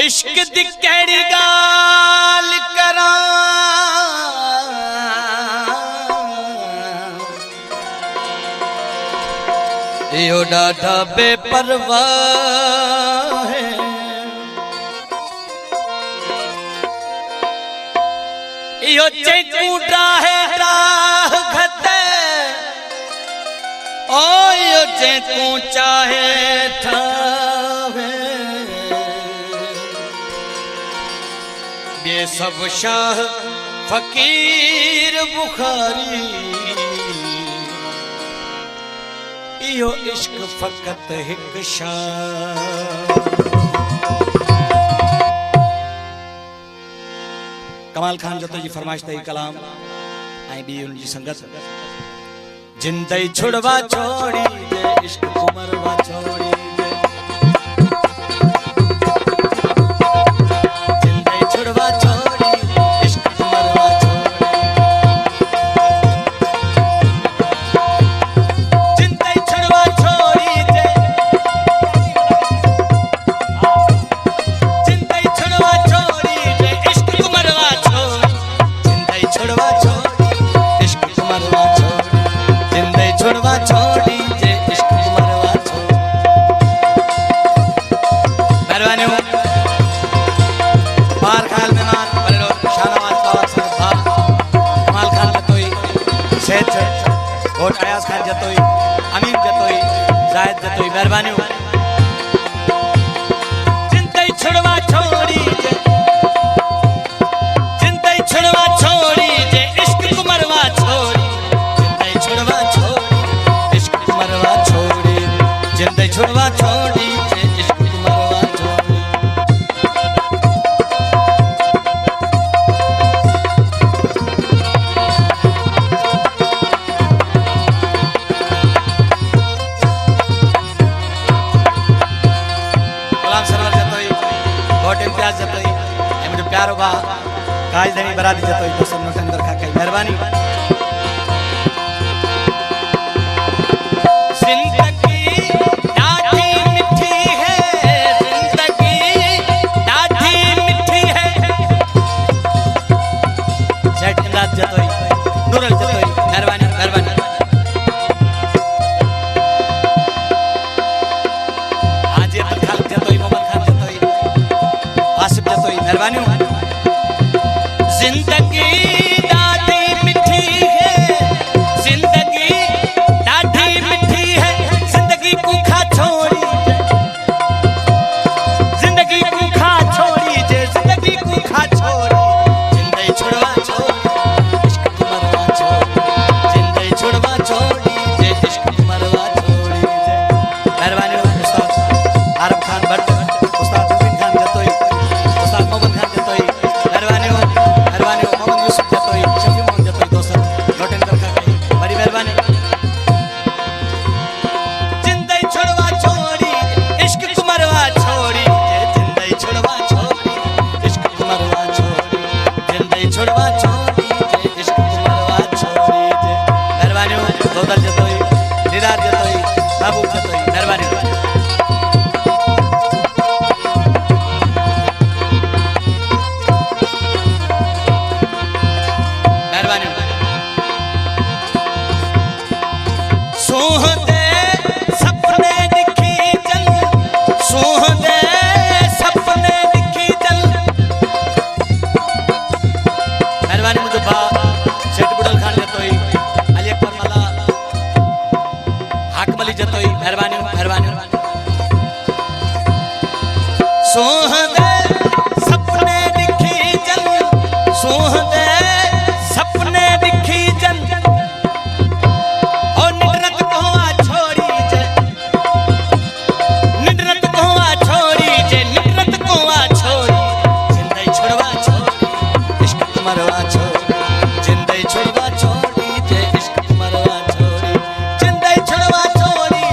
इश्क दी केड़ी गाल करा यो डाढ़ा बेपरवाह है यो चेकूटा है राह घटे ओ यो चेकू चाहे ठावे ये सब शाह फकीर बुखारी यो इश्क फकत हिक शाह। कमाल खान जतो जी फरमाइश तई कलाम आई बी उनकी संगत जिंदई छुड़वा छोड़ी दे इश्क कुमरवा छोड़ी अयाज खान जतोई अमीन जतोई जायद जतोई मेहरबानी जिंदई छुड़वा छोड़ी जे जिंदई छुड़वा छोड़ी जे इश्क कुमरवा छोड़ी जिंदई छुड़वा छोड़ी इश्क कुमरवा छोड़ी जिंदई छुड़वा छोड़ी जे इश्क कुमरवा छोड़ी। प्यारो बा काज धनी बरादी जतोई तो सब नोटंदर खा के मेहरबानी जिंदगी डाढ़ी मिठी है जिंदगी डाढ़ी मिठी है सेठ इंदाज जतोई नूरल जतोई मेहरबानी मेहरबानी आज ये खान जतोई मोहम्मद खान जतोई आसिफ जतोई मेहरबानी जिंदगी डाढ़ी मिठी है जिंदगी डाढ़ी मिठी है जिंदगी को खा छोड़ी जिंदगी को खा छोड़ी जे जिंदगी को खा छोड़ी जिंदगी छुड़वा छोड़ी इश्क कुमरवा छोड़ी जिंदगी छुड़वा छोड़ी जे इश्क कुमरवा छोड़ी जे मेहरबानी उस्ताद आरब खान भट्ट उस्ताद अमीन खान जतोई उस्ताद मोहम्मद खान जतोई मेहरबानी जतोई मेहरबानी मेहरबानी सोहदे सपने दिखी जन सोहदे सपने दिखी जन और निडरत कोआ छोड़ी जे निडरत कोआ छोड़ी जे निडरत कोआ छोड़ी जिंदगी छुड़वा छोड़ी इश्क कुमरवा छोड़ी जिंदगी छुड़वा छोड़ी जे इश्क कुमरवा छोड़ी जिंदगी छुड़वा छोड़ी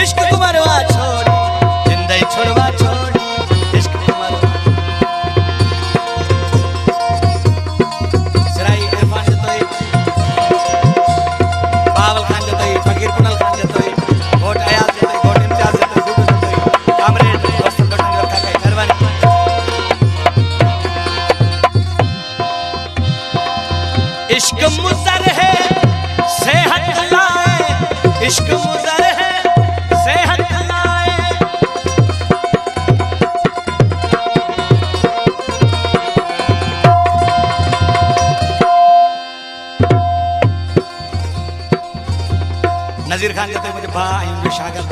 इश्क कुमरवा छोड़ी जिंदगी छुड़वा छोड़ी इश्क कुमरवा नजीर खान जतोई मुझे भा आई मुझे शागिर्द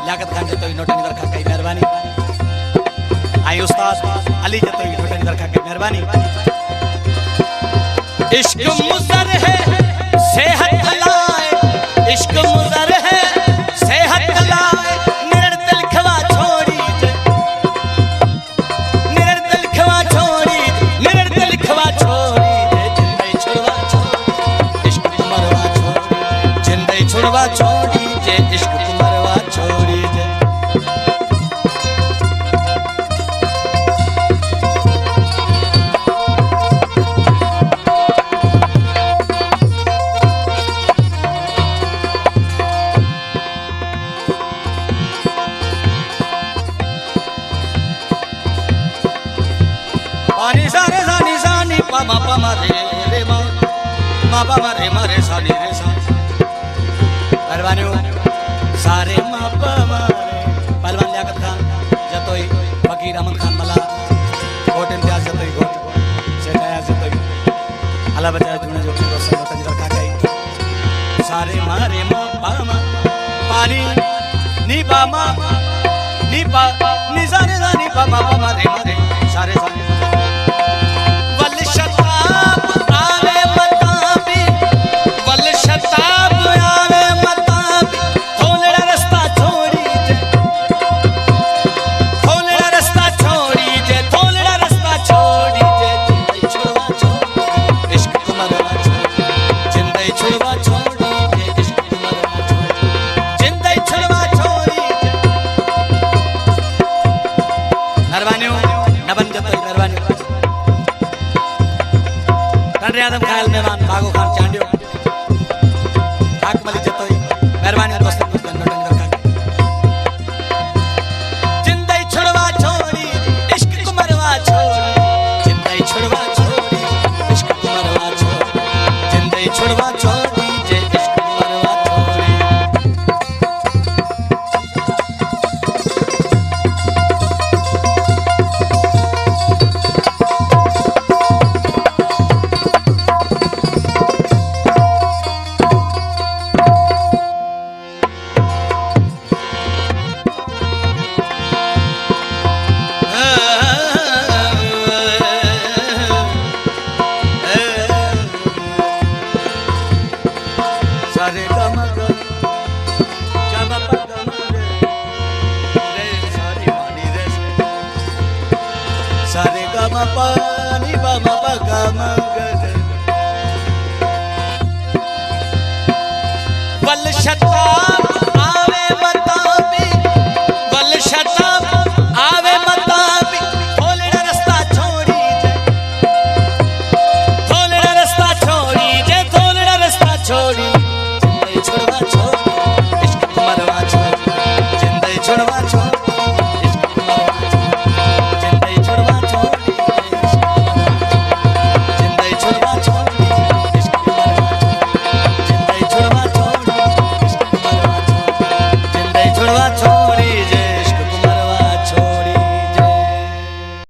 लियाकत खान जतोई नोटनी दरखा कई मेहरबानी आई उस्ताद अली जतोई नोटनी दरखा कई मेहरबानी इश्क मुज़र है सेहत लाए इश्क मुज़र है सेहत लाए निरर दिल खवा छोड़ी निरर दिल खवा छोड़ी निरर दिल खवा छोड़ी जिंदई छुड़वा छोड़ी इश्क मरवा छोड़ी जिंदई छुड़वा छोड़ी जे इश्क मरवा छोड़ी जे पानी सारे सानी सानी पामा पामा रे मा मा पामा रे मा रे सानी रे सा परवानियो सारे मा पामा पहलवान लियाकत खान जतोई फकीर अहमद खान मला कोट इम्तियाज जतोई कोट सेठाया जतोई अला बचाए तूने जो दोस्त वतन रखा गई सारे मारे मा पामा पानी नी पामा नी पा नी सारे सानी पामा पामा रे मा रे सारे सारे आदम खायल मेहमान बागो खान चांडियो आकमली जतोई मेहरबानी दोस्त नोटनी रखा जिंदई छुड़वा छोड़ी इश्क को मरवा छोड़ी जिंदई छुड़वा छोड़ी इश्क को मरवा छोड़ी जिंदई छुड़वा छोड़ी जे इश्क को मरवा छोड़ी सारे गम गम गम रे सारे पानी रे सारे गम पानी बम गम वल शता